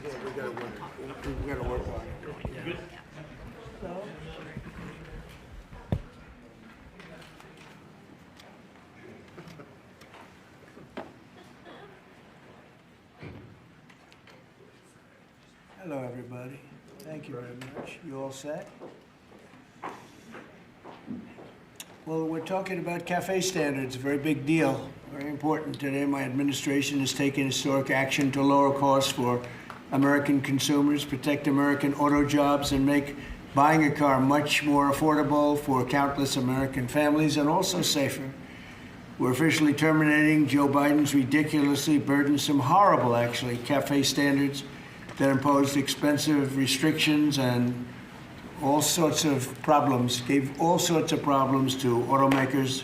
We gotta work on it. Good. Hello, everybody. Thank you very much. You all set? Well, we're talking about cafe standards, a very big deal, very important today. My administration has taken historic action to lower costs for American consumers, protect American auto jobs, and make buying a car much more affordable for countless American families and also safer. We're officially terminating Joe Biden's ridiculously burdensome, horrible, actually, cafe standards that imposed expensive restrictions and all sorts of problems, gave all sorts of problems to automakers.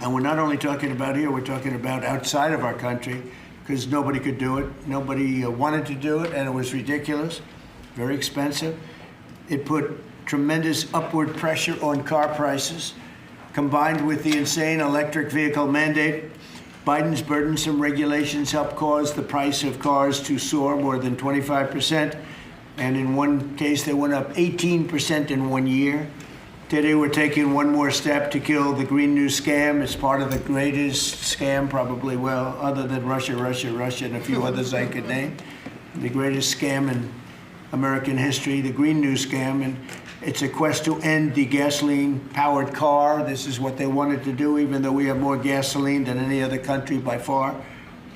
And we're not only talking about here, we're talking about outside of our country, because nobody could do it. Nobody wanted to do it, and it was ridiculous, very expensive. It put tremendous upward pressure on car prices, combined with the insane electric vehicle mandate. Biden's burdensome regulations helped cause the price of cars to soar more than 25%, and in one case, they went up 18% in 1 year. Today, we're taking one more step to kill the Green New scam. It's part of the greatest scam, probably, well, other than Russia, and a few others I could name. The greatest scam in American history, the Green New scam, and it's a quest to end the gasoline-powered car. This is what they wanted to do, even though we have more gasoline than any other country by far.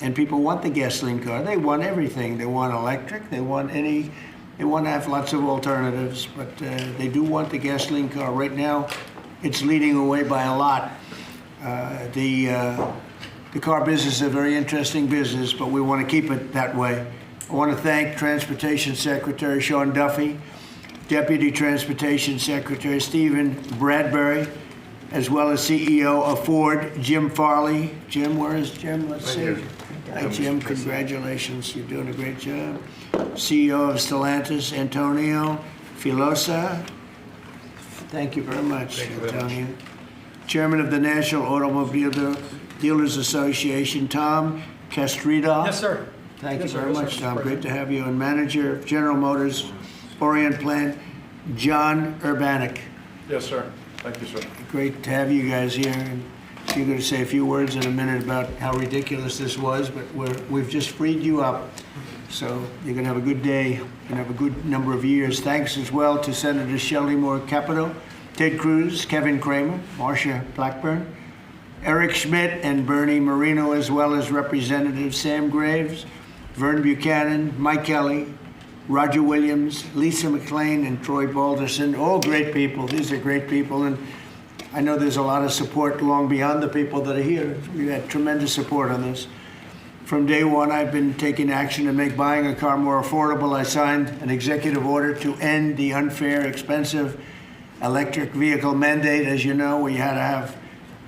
And people want the gasoline car. They want everything. They want electric. They want to have lots of alternatives, but they do want the gasoline car. Right now, it's leading away by a lot. The car business is a very interesting business, but we want to keep it that way. I want to thank Transportation Secretary Sean Duffy, Deputy Transportation Secretary Stephen Bradbury, as well as CEO of Ford, Jim Farley. Jim, where is Jim? Let's see. Hi, Jim. Congratulations. You're doing a great job. CEO of Stellantis, Antonio Filosa. Thank you very much, Antonio. Chairman of the National Automobile Dealers Association, Tom Castrida. Yes, sir. Thank you very much, Tom. Great to have you. And Manager of General Motors Orient Plant, John Urbanek. Yes, sir. Thank you, sir. Great to have you guys here. And you're going to say a few words in a minute about how ridiculous this was, but we've just freed you up. So you're going to have a good day. You're going to have a good number of years. Thanks as well to Senators Shelley Moore Capito, Ted Cruz, Kevin Cramer, Marsha Blackburn, Eric Schmidt, and Bernie Marino, as well as Representatives Sam Graves, Vern Buchanan, Mike Kelly, Roger Williams, Lisa McClain, and Troy Balderson. All great people. These are great people. And I know there's a lot of support long beyond the people that are here. We had tremendous support on this. From day one, I've been taking action to make buying a car more affordable. I signed an executive order to end the unfair, expensive electric vehicle mandate. As you know, we had to have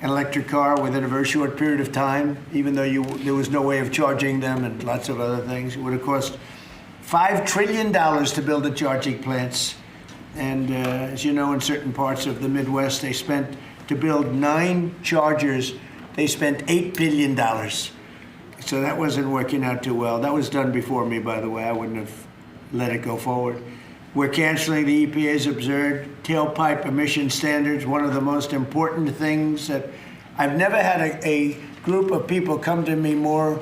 an electric car within a very short period of time, even though there was no way of charging them and lots of other things. It would have cost $5 trillion to build the charging plants. And as you know, in certain parts of the Midwest, they spent, to build 9 chargers, they spent $8 billion. So that wasn't working out too well. That was done before me, by the way. I wouldn't have let it go forward. We're canceling the EPA's absurd tailpipe emission standards, one of the most important things that I've never had a group of people come to me more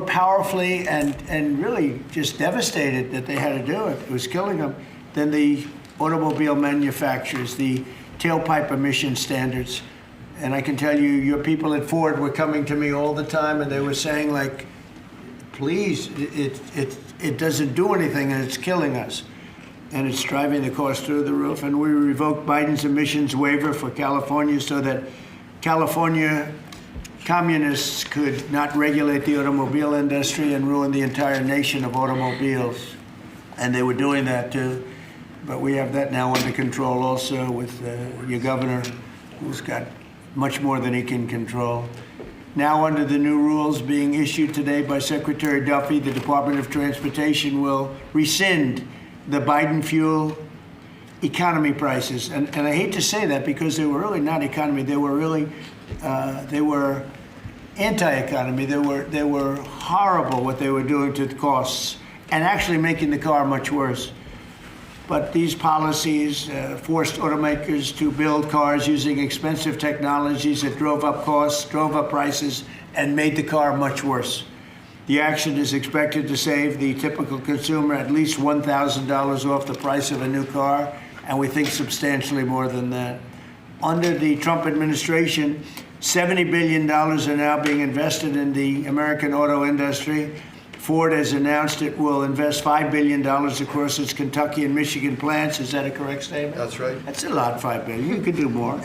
powerfully and really just devastated that they had to do it. It was killing them than the automobile manufacturers, the tailpipe emission standards. And I can tell you, your people at Ford were coming to me all the time, and they were saying, like, please, it doesn't do anything, and it's killing us. And it's driving the cost through the roof. And we revoked Biden's emissions waiver for California so that California communists could not regulate the automobile industry and ruin the entire nation of automobiles. And they were doing that, too. But we have that now under control also with your governor, who's got much more than he can control. Now, under the new rules being issued today by Secretary Duffy, the Department of Transportation will rescind the Biden fuel economy prices. And I hate to say that because they were really not economy. They were really, anti-economy. They were horrible what they were doing to the costs and actually making the car much worse. But these policies forced automakers to build cars using expensive technologies that drove up costs, drove up prices, and made the car much worse. The action is expected to save the typical consumer at least $1,000 off the price of a new car, and we think substantially more than that. Under the Trump administration, $70 billion are now being invested in the American auto industry. Ford has announced it will invest $5 billion across its Kentucky and Michigan plants. Is that a correct statement? That's right. That's a lot, $5 billion. You could do more.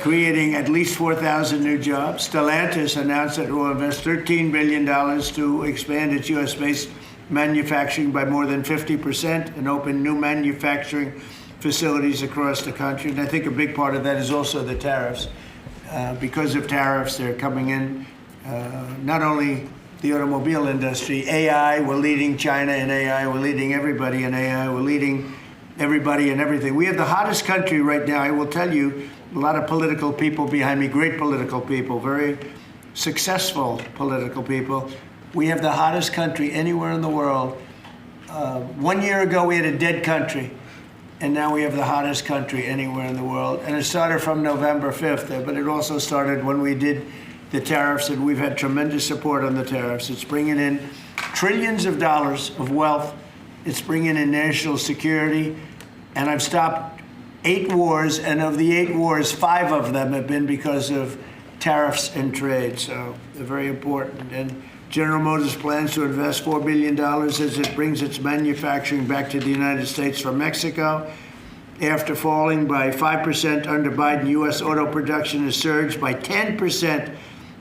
Creating at least 4,000 new jobs. Stellantis announced that it will invest $13 billion to expand its U.S.-based manufacturing by more than 50% and open new manufacturing facilities across the country. And I think a big part of that is also the tariffs. Because of tariffs, they're coming in. Not only the automobile industry, AI, we're leading China in AI, we're leading everybody in AI, we're leading everybody in everything. We have the hottest country right now. I will tell you, a lot of political people behind me, great political people, very successful political people. We have the hottest country anywhere in the world. 1 year ago, we had a dead country, and now we have the hottest country anywhere in the world. And it started from November 5th, but it also started when we did the tariffs, and we've had tremendous support on the tariffs. It's bringing in trillions of dollars of wealth. It's bringing in national security. And I've stopped 8 wars, and of the 8 wars, 5 of them have been because of tariffs and trade. So they're very important. And General Motors plans to invest $4 billion as it brings its manufacturing back to the United States from Mexico. After falling by 5% under Biden, U.S. auto production has surged by 10%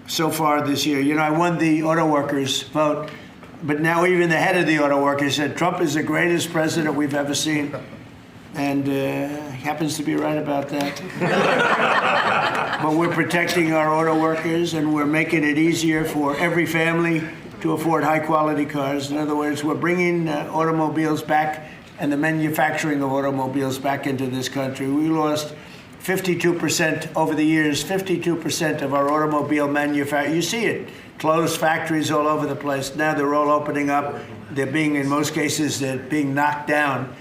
so far this year. You know, I won the auto workers vote, but now even the head of the auto workers said Trump is the greatest president we've ever seen. And he happens to be right about that. But we're protecting our auto workers, and we're making it easier for every family to afford high-quality cars. In other words, we're bringing automobiles back and the manufacturing of automobiles back into this country. We lost 52% over the years, 52% of our automobile manufacturing. You see it, closed factories all over the place. Now they're all opening up. They're being, in most cases, they're being knocked down,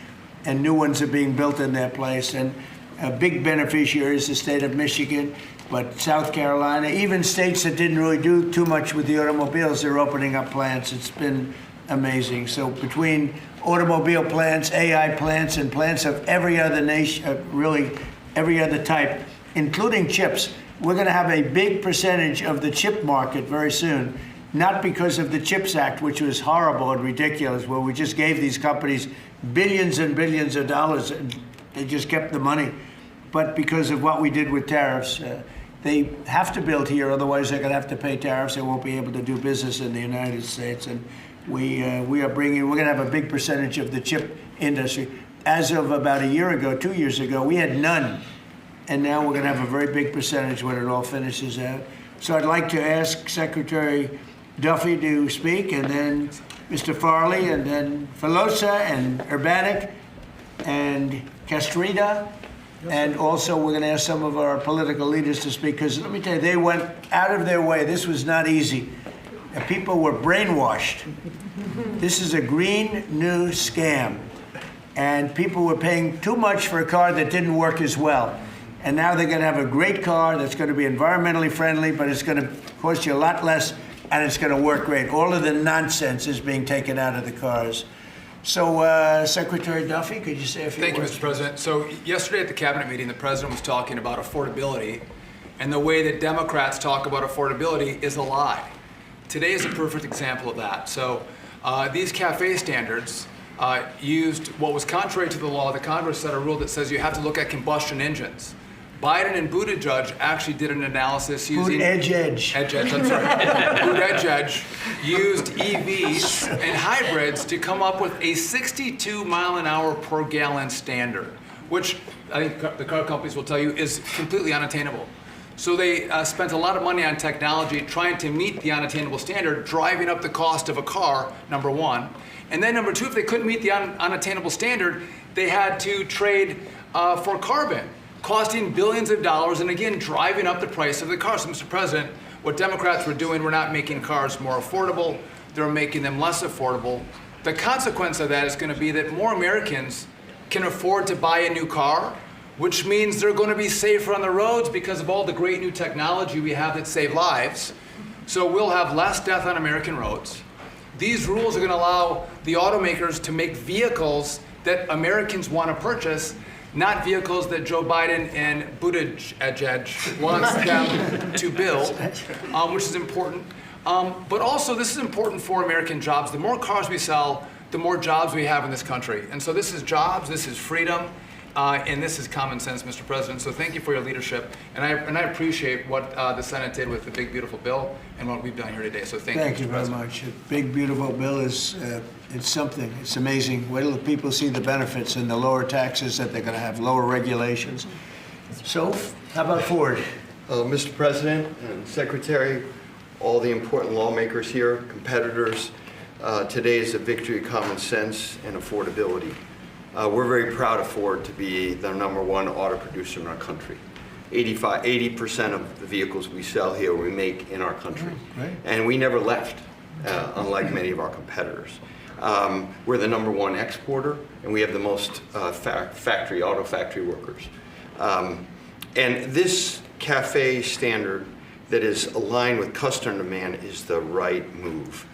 and new ones are being built in their place. And a big beneficiary is the state of Michigan, but South Carolina, even states that didn't really do too much with the automobiles, they're opening up plants. It's been amazing. So between automobile plants, AI plants, and plants of every other nation, really every other type, including chips, we're going to have a big percentage of the chip market very soon. Not because of the CHIPS Act, which was horrible and ridiculous, where we just gave these companies billions and billions of dollars, and they just kept the money, but because of what we did with tariffs. They have to build here, otherwise they're going to have to pay tariffs. They won't be able to do business in the United States. And we're going to have a big percentage of the chip industry. As of about a year ago, 2 years ago, we had none. And now we're going to have a very big percentage when it all finishes out. So I'd like to ask Secretary Duffy to speak, and then Mr. Farley, and then Filosa, and Urbanik, and Castrita. And also we're going to ask some of our political leaders to speak, because let me tell you, they went out of their way. This was not easy. And people were brainwashed. This is a green new scam. And people were paying too much for a car that didn't work as well. And now they're going to have a great car that's going to be environmentally friendly, but it's going to cost you a lot less, and it's going to work great. All of the nonsense is being taken out of the cars. So, Secretary Duffy, could you say a few words? Thank you, Mr. President. So yesterday at the cabinet meeting, the president was talking about affordability, and the way that Democrats talk about affordability is a lie. Today is a perfect example of that. So these CAFE standards used what was contrary to the law. The Congress set a rule that says you have to look at combustion engines. Biden and Buttigieg actually did an analysis using... Buttigieg. I'm sorry. Buttigieg used EVs and hybrids to come up with a 62 mile an hour per gallon standard, which I think the car companies will tell you is completely unattainable. So they spent a lot of money on technology trying to meet the unattainable standard, driving up the cost of a car, number one. And then number two, if they couldn't meet the unattainable standard, they had to trade for carbon. costing billions of dollars, and again, driving up the price of the car. So, Mr. President, what Democrats were doing, we're not making cars more affordable, they're making them less affordable. The consequence of that is going to be that more Americans can afford to buy a new car, which means they're going to be safer on the roads because of all the great new technology we have that save lives. So we'll have less death on American roads. These rules are going to allow the automakers to make vehicles that Americans want to purchase, not vehicles that Joe Biden and Buttigieg wants them to build, which is important. But also, this is important for American jobs. The more cars we sell, the more jobs we have in this country. And so this is jobs, this is freedom, and this is common sense, Mr. President. So thank you for your leadership. And I appreciate what the Senate did with the big, beautiful bill and what we've done here today. So thank you, Thank you very much. A big, beautiful bill is it's something. It's amazing. Wait till the people see the benefits and the lower taxes that they're going to have, lower regulations. So, how about Ford? Mr. President and Secretary, all the important lawmakers here, competitors, today is a victory of common sense and affordability. We're very proud of Ford to be the #1 auto producer in our country. 80% of the vehicles we sell here we make in our country. Right. And we never left, unlike many of our competitors. We're the #1 exporter, and we have the most auto factory workers. And this CAFE standard that is aligned with customer demand is the right move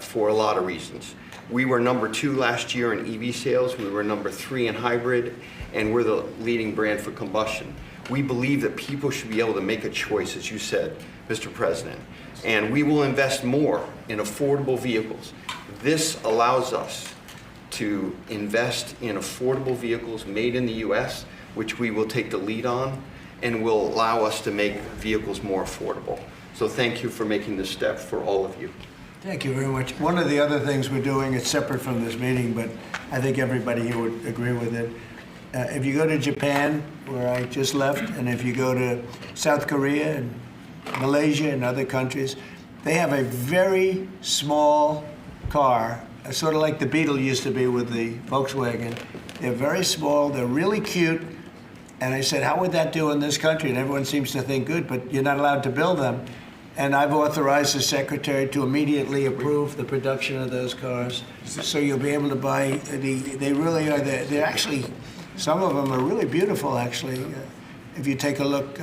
for a lot of reasons. We were #2 last year in EV sales, we were #3 in hybrid, and we're the leading brand for combustion. We believe that people should be able to make a choice, as you said, Mr. President, and we will invest more in affordable vehicles. This allows us to invest in affordable vehicles made in the US, which we will take the lead on, and will allow us to make vehicles more affordable. So thank you for making this step for all of you. Thank you very much. One of the other things we're doing, it's separate from this meeting, but I think everybody here would agree with it. If you go to Japan, where I just left, and if you go to South Korea and Malaysia and other countries, they have a very small car, sort of like the Beetle used to be with the Volkswagen. They're very small, they're really cute. And I said, how would that do in this country? And everyone seems to think good, but you're not allowed to build them. And I've authorized the secretary to immediately approve the production of those cars. So you'll be able to buy, they really are, they're actually, some of them are really beautiful, actually. If you take a look,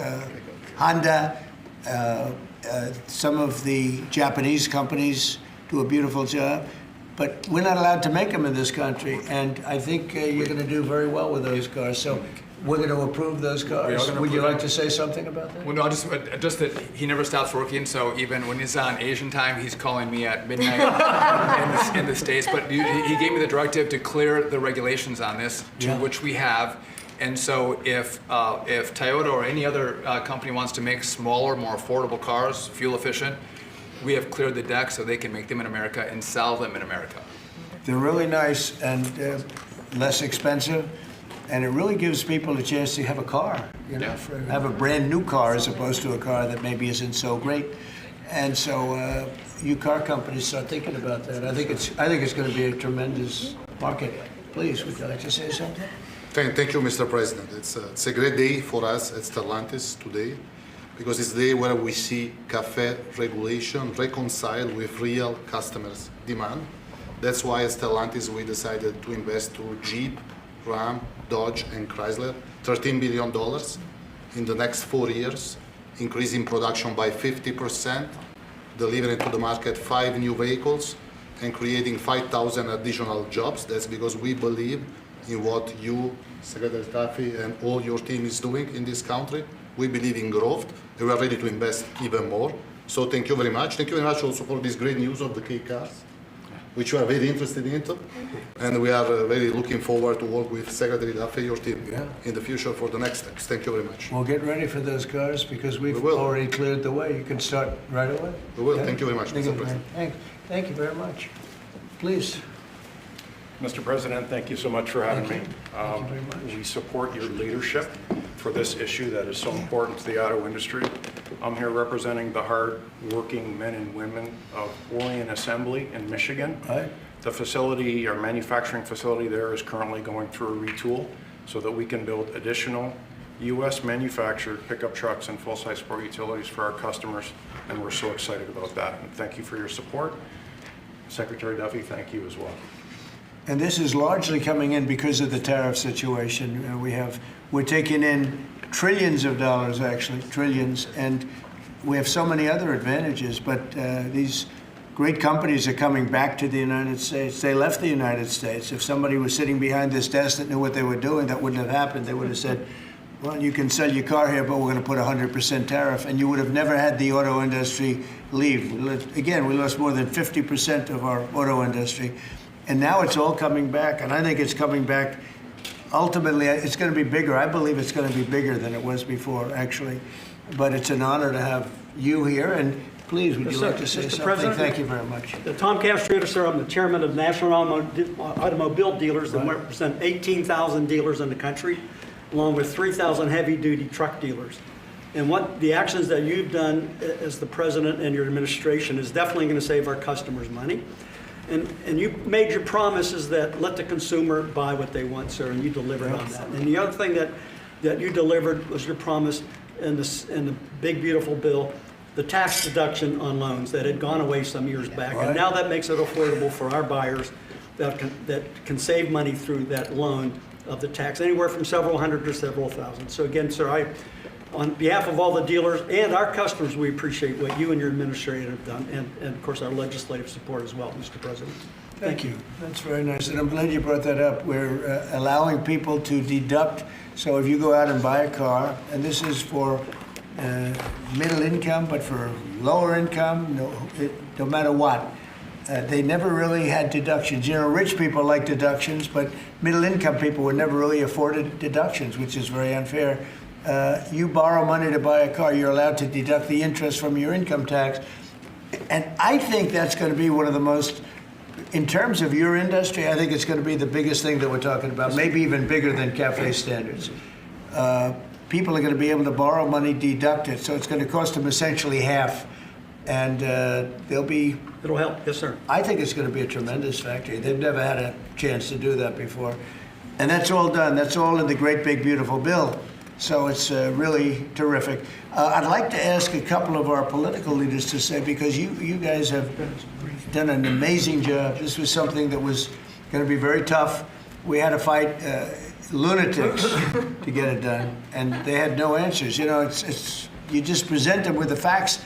Honda, some of the Japanese companies do a beautiful job. But we're not allowed to make them in this country. And I think you're going to do very well with those cars. So we're going to approve those cars. Would you like to say something about that? Well, no, just that he never stops working, so even when he's on Asian time, he's calling me at midnight in the States. But he gave me the directive to clear the regulations on this, which we have. And so if Toyota or any other company wants to make smaller, more affordable cars, fuel efficient, we have cleared the deck so they can make them in America and sell them in America. They're really nice and less expensive. And it really gives people a chance to have a car, you know, have a brand new car as opposed to a car that maybe isn't so great. And so you car companies start thinking about that. I think it's going to be a tremendous market. Please, would you like to say something? Thank you, Mr. President. It's a great day for us at Stellantis today, because it's the day where we see CAFE regulation reconciled with real customers' demand. That's why at Stellantis we decided to invest to Jeep, Ram, Dodge, and Chrysler $13 billion in the next 4 years, increasing production by 50%, delivering to the market 5 new vehicles, and creating 5,000 additional jobs. That's because we believe in what you, Secretary Taffy, and all your team is doing in this country. We believe in growth, and we are ready to invest even more. So thank you very much. Thank you very much also for this great news of the K cars, which we are very interested in, and we are very looking forward to work with Secretary Duffy, your team, in the future for the next steps. Thank you very much. Well, get ready for those cars because we've already cleared the way. You can start right away. We will. Thank you very much, Mr. President. Thank you very much. Please. Mr. President, thank you so much for having me. Thank you very much. We support your leadership for this issue that is so important to the auto industry. I'm here representing the hard-working men and women of Orion Assembly in Michigan. Right. The facility, our manufacturing facility there, is currently going through a retool so that we can build additional U.S. manufactured pickup trucks and full-size sport utilities for our customers, and we're so excited about that. And thank you for your support. Secretary Duffy, thank you as well. And this is largely coming in because of the tariff situation. We're taking in trillions of dollars, actually, trillions, and we have so many other advantages, but these great companies are coming back to the United States. They left the United States. If somebody was sitting behind this desk that knew what they were doing, that wouldn't have happened. They would have said, well, you can sell your car here, but we're going to put 100% tariff, and you would have never had the auto industry leave. We lost more than 50% of our auto industry, and now it's all coming back, and I think it's coming back. Ultimately, it's going to be bigger. I believe it's going to be bigger than it was before, actually, but it's an honor to have you here, and please, would you like to say Mr. something? President? Thank you very much. Tom Castrator, sir. I'm the chairman of National Automobile Dealers that represent 18,000 dealers in the country, along with 3,000 heavy-duty truck dealers. And what the actions that you've done as the president and your administration is definitely going to save our customers money. And you made your promises that let the consumer buy what they want, sir, and you delivered on that. And the other thing that you delivered was your promise in the big, beautiful bill, the tax deduction on loans that had gone away some years back. Right. And now that makes it affordable for our buyers that can save money through that loan of the tax, anywhere from several hundred to several thousand. So again, sir, on behalf of all the dealers and our customers, we appreciate what you and your administration have done, and of course our legislative support as well, Mr. President. Thank you. That's very nice, and I'm glad you brought that up. We're allowing people to deduct. So if you go out and buy a car, and this is for middle income, but for lower income, no matter what, they never really had deductions. You know, rich people like deductions, but middle income people were never really afforded deductions, which is very unfair. You borrow money to buy a car, you're allowed to deduct the interest from your income tax. And I think that's going to be one of the most, in terms of your industry, I think it's going to be the biggest thing that we're talking about, maybe even bigger than cafe standards. People are going to be able to borrow money, deduct it, so it's going to cost them essentially half. And they'll be... It'll help, yes, sir. I think it's going to be a tremendous factory. They've never had a chance to do that before. And that's all done. That's all in the great, big, beautiful bill. So it's really terrific. I'd like to ask a couple of our political leaders to say, because you guys have done an amazing job. This was something that was going to be very tough. We had to fight lunatics to get it done, and they had no answers. You know, it's you just present them with the facts,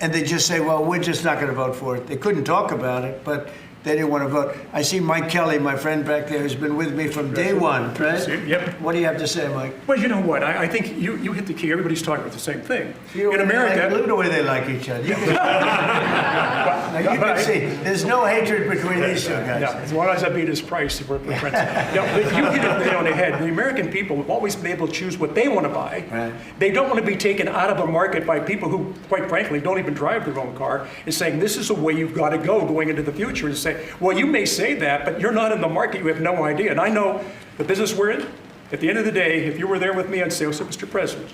and they just say, well, we're just not going to vote for it. They couldn't talk about it, but they didn't want to vote. I see Mike Kelly, my friend back there, has been with me from day one, right? Yep. What do you have to say, Mike? Well, you know what? I think you hit the key. Everybody's talking about the same thing. In America, Look at the way they like each other. Now you can see, there's no hatred between these two guys. yeah, as long as I beat his price, we're friends. But you hit it right on the head. The American people have always been able to choose what they want to buy. Right. They don't want to be taken out of a market by people who, quite frankly, don't even drive their own car, and saying this is the way you've got to go going into the future. And say, well, you may say that, but you're not in the market. You have no idea. And I know the business we're in. At the end of the day, if you were there with me, I'd say, oh, so Mr. President,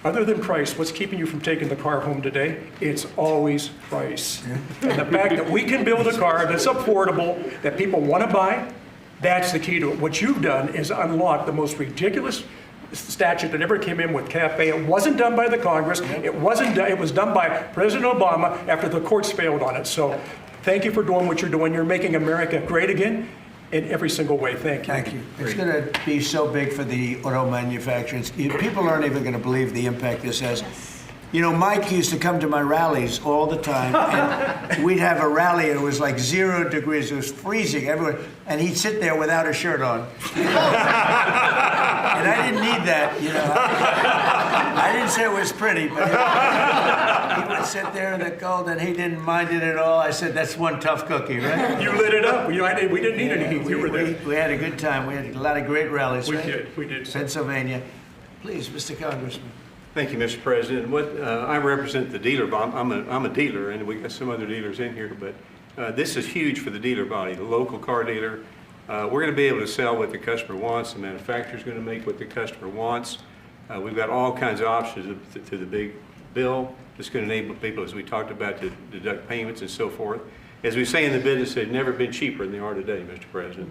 other than price, what's keeping you from taking the car home today? It's always price. And the fact that we can build a car that's affordable, that people want to buy, that's the key to it. What you've done is unlock the most ridiculous statute that ever came in with CAFE. It wasn't done by the Congress. It wasn't done, it was done by President Obama after the courts failed on it. So thank you for doing what you're doing. You're making America great again in every single way. Thank you. Thank you. It's going to be so big for the auto manufacturers. People aren't even going to believe the impact this has. You know, Mike used to come to my rallies all the time, and we'd have a rally, and it was like 0 degrees. It was freezing, everyone, and he'd sit there without a shirt on. And I didn't need that, you know. I didn't say it was pretty, but he would sit there in the cold, and he didn't mind it at all. I said, that's one tough cookie, right? You lit it up. We didn't need any heat. You were there. We had a good time. We had a lot of great rallies, We right? did. We did. Pennsylvania. Please, Mr. Congressman. Thank you, Mr. President. I represent the dealer body. I'm a dealer, and we got some other dealers in here, but this is huge for the dealer body, the local car dealer. We're going to be able to sell what the customer wants. The manufacturer's going to make what the customer wants. We've got all kinds of options to the big bill. It's going to enable people, as we talked about, to deduct payments and so forth. As we say in the business, they've never been cheaper than they are today, Mr. President.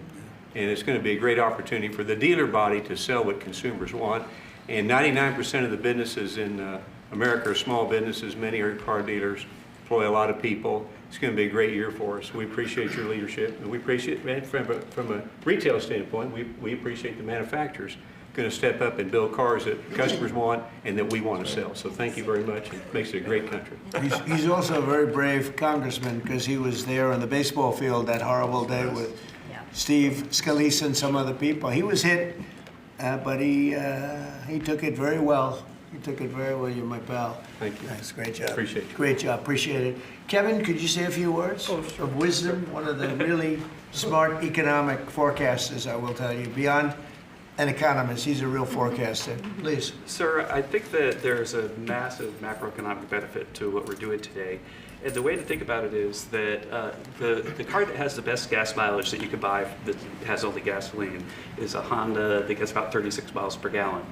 And it's going to be a great opportunity for the dealer body to sell what consumers want. And 99% of the businesses in America are small businesses. Many are car dealers, employ a lot of people. It's going to be a great year for us. We appreciate your leadership, and we appreciate, from a retail standpoint, we appreciate the manufacturers going to step up and build cars that customers want and that we want to sell. So thank you very much. It makes it a great country. He's also a very brave congressman because he was there on the baseball field that horrible day with Steve Scalise and some other people. He was hit, but he took it very well. You took it very well. You're my pal. Thank you. Thanks. Great job. Appreciate you. Great job. Appreciate it. Kevin, could you say a few words of wisdom? One of the really smart economic forecasters, I will tell you. Beyond an economist, he's a real forecaster. Please. Sir, I think that there's a massive macroeconomic benefit to what we're doing today. And the way to think about it is that the car that has the best gas mileage that you could buy that has only gasoline is a Honda that gets about 36 miles per gallon.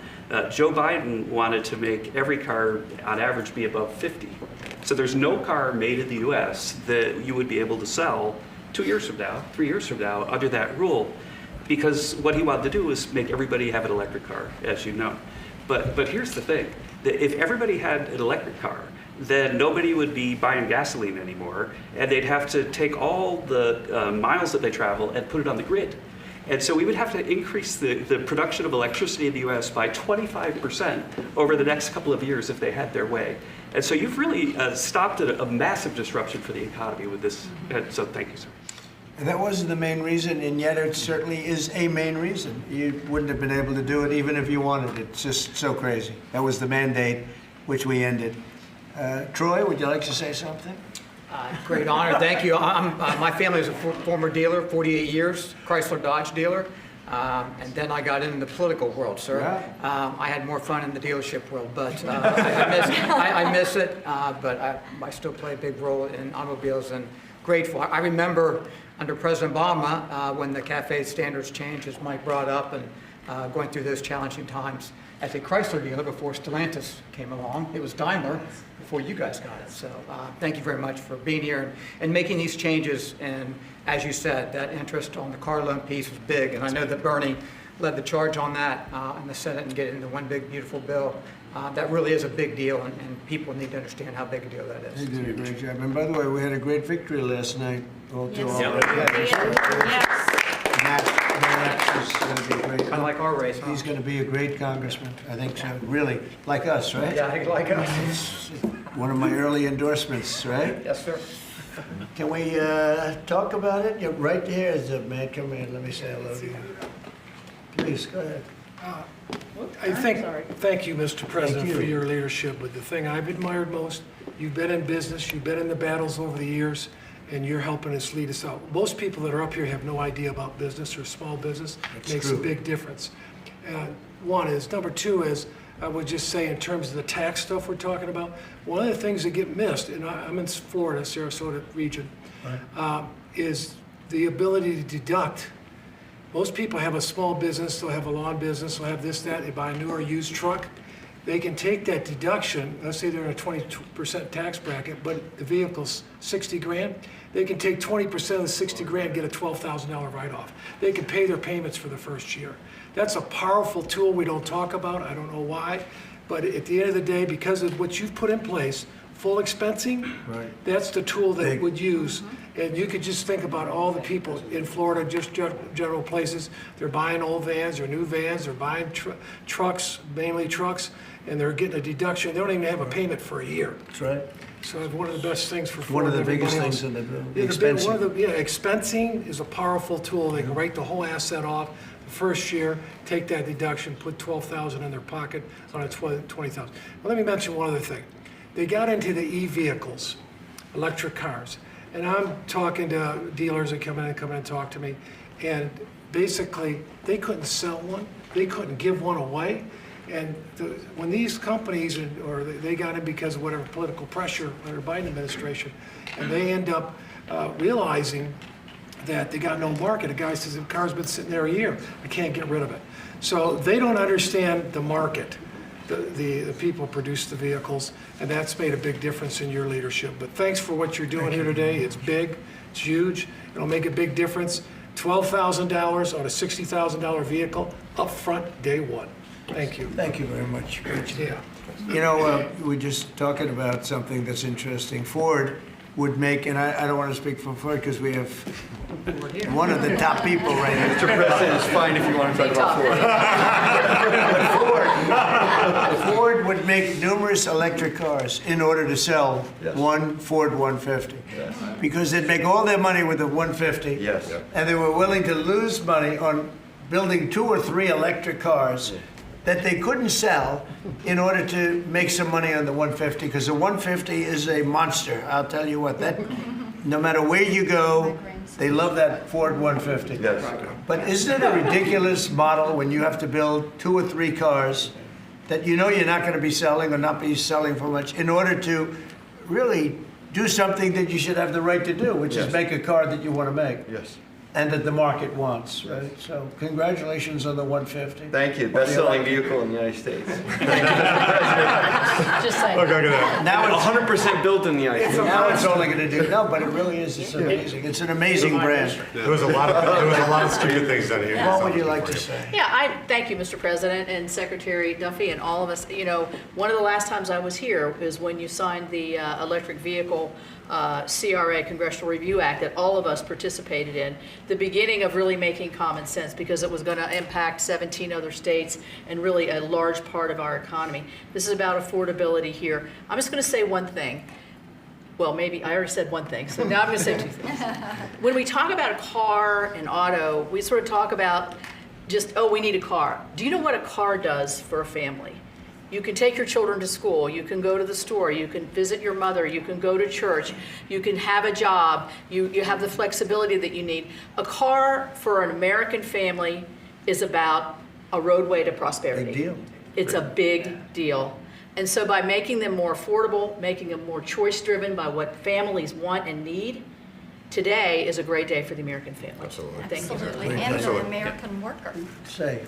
Joe Biden wanted to make every car on average be above 50. So there's no car made in the US that you would be able to sell 2 years from now, 3 years from now under that rule, because what he wanted to do was make everybody have an electric car, as you know. But here's the thing, that if everybody had an electric car, then nobody would be buying gasoline anymore, and they'd have to take all the miles that they travel and put it on the grid. And so we would have to increase the production of electricity in the US by 25% over the next couple of years if they had their way. And so you've really stopped a massive disruption for the economy with this. And so thank you, sir. That wasn't the main reason, and yet it certainly is a main reason. You wouldn't have been able to do it even if you wanted it. It's just so crazy. That was the mandate, which we ended. Troy, would you like to say something? Great honor, thank you. My family is a former dealer, 48 years, Chrysler Dodge dealer, and then I got into the political world, sir. Yeah. I had more fun in the dealership world, but I miss it, but I still play a big role in automobiles and grateful. I remember under President Obama when the CAFE standards changed, as Mike brought up, and going through those challenging times. As a Chrysler dealer before Stellantis came along, it was Daimler before you guys got it. So thank you very much for being here and making these changes. And as you said, that interest on the car loan piece was big. And I know that Bernie led the charge on that in the Senate and get it into one big, beautiful bill. That really is a big deal, and people need to understand how big a deal that is. You did a great job. And by the way, we had a great victory last night. Matt is going to be great. Kind of like our race, huh? He's going to be a great congressman. I think so. Really, like us, right? Yeah, I think like us. One of my early endorsements, right? Yes, sir. Can we talk about it? You're right here, man. Come in. Let me say hello to you. Please, go ahead. Thank you, Mr. President, Thank you. for your leadership. But the thing I've admired most, you've been in business, you've been in the battles over the years, and you're helping us lead us out. Most people that are up here have no idea about business or small business. That's It makes true. a big difference. One is. Number two is, I would just say in terms of the tax stuff we're talking about, one of the things that get missed, and I'm in Florida, Sarasota region, is the ability to deduct. Most people have a small business, they'll have a lawn business, they'll have this, that, they buy a new or used truck. They can take that deduction, let's say they're in a 20% tax bracket, but the vehicle's 60 grand, they can take 20% of the 60 grand, get a $12,000 write-off. They can pay their payments for the first year. That's a powerful tool we don't talk about, I don't know why, but at the end of the day, because of what you've put in place, full expensing, Right. that's the tool that Big. would use. And you could just think about all the people in Florida, just general places, they're buying old vans or new vans, they're buying trucks, mainly trucks, and they're getting a deduction. They don't even have a payment for a year. That's right. So it's one of the best things for One Florida. of the and biggest everybody things else. in the Yeah, expensing. expensing is a powerful tool. They can write the whole asset off the first year, take that deduction, put $12,000 in their pocket on a $20,000. Well, let me mention one other thing. They got into the e-vehicles, electric cars, and I'm talking to dealers that come in and talk to me, and basically they couldn't sell one, they couldn't give one away. And when these companies, or they got in because of whatever political pressure under Biden administration, and they end up realizing that they got no market. A guy says, the car's been sitting there a year, I can't get rid of it. So they don't understand the market. The people produce the vehicles, and that's made a big difference in your leadership. But thanks for what you're doing here today. It's big, it's huge, it'll make a big difference. $12,000 on a $60,000 vehicle up front day one. Thank you. Thank you very much. Great job. Yeah. You know, we're just talking about something that's interesting. Ford would make, and I don't want to speak for Ford because we have one of the top people right here. Mr. President, it's fine if you want to talk about Ford. Ford would make numerous electric cars in order to sell one Ford 150. Yes. Because they'd make all their money with the 150. Yes. And they were willing to lose money on building 2 or 3 electric cars that they couldn't sell in order to make some money on the 150, because the 150 is a monster. I'll tell you what, that no matter where you go, they love that Ford 150. Yes. But isn't it a ridiculous model when you have to build 2 or 3 cars that you know you're not going to be selling or not be selling for much in order to really do something that you should have the right to do, which is make a car that you want to make? Yes. And that the market wants, right? So congratulations on the 150. Thank you. Best-selling vehicle in the United States. Just saying. Now it's 100% built in the United States. now it's only going to do no, but it really is. It's amazing. It's an amazing brand. There was a lot of stupid things done here. What would you like to say? Yeah, I thank you, Mr. President and Secretary Duffy and all of us. You know, one of the last times I was here is when you signed the electric vehicle CRA, Congressional Review Act, that all of us participated in. The beginning of really making common sense, because it was going to impact 17 other states and really a large part of our economy. This is about affordability here. I'm just going to say one thing. Well, maybe I already said one thing, so now I'm going to say 2 things. When we talk about a car and auto, we sort of talk about just, oh, we need a car. Do you know what a car does for a family? You can take your children to school, you can go to the store, you can visit your mother, you can go to church, you can have a job, you have the flexibility that you need. A car for an American family is about a roadway to prosperity. Big deal. It's a big deal. And so by making them more affordable, making them more choice-driven by what families want and need, today is a great day for the American family. Absolutely. Thank you. Absolutely, and the American worker. Say.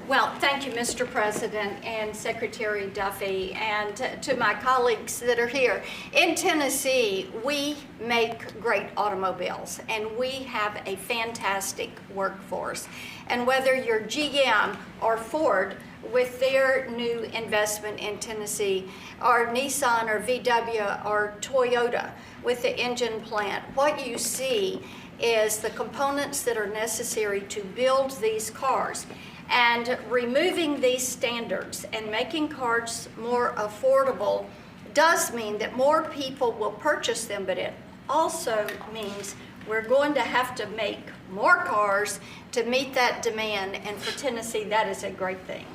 Well, thank you, Mr. President and Secretary Duffy, and to my colleagues that are here. In Tennessee, we make great automobiles, and we have a fantastic workforce. And whether you're GM or Ford, with their new investment in Tennessee, or Nissan or VW or Toyota with the engine plant, what you see is the components that are necessary to build these cars. And removing these standards and making cars more affordable does mean that more people will purchase them, but it also means we're going to have to make more cars to meet that demand, and for Tennessee, that is a great thing.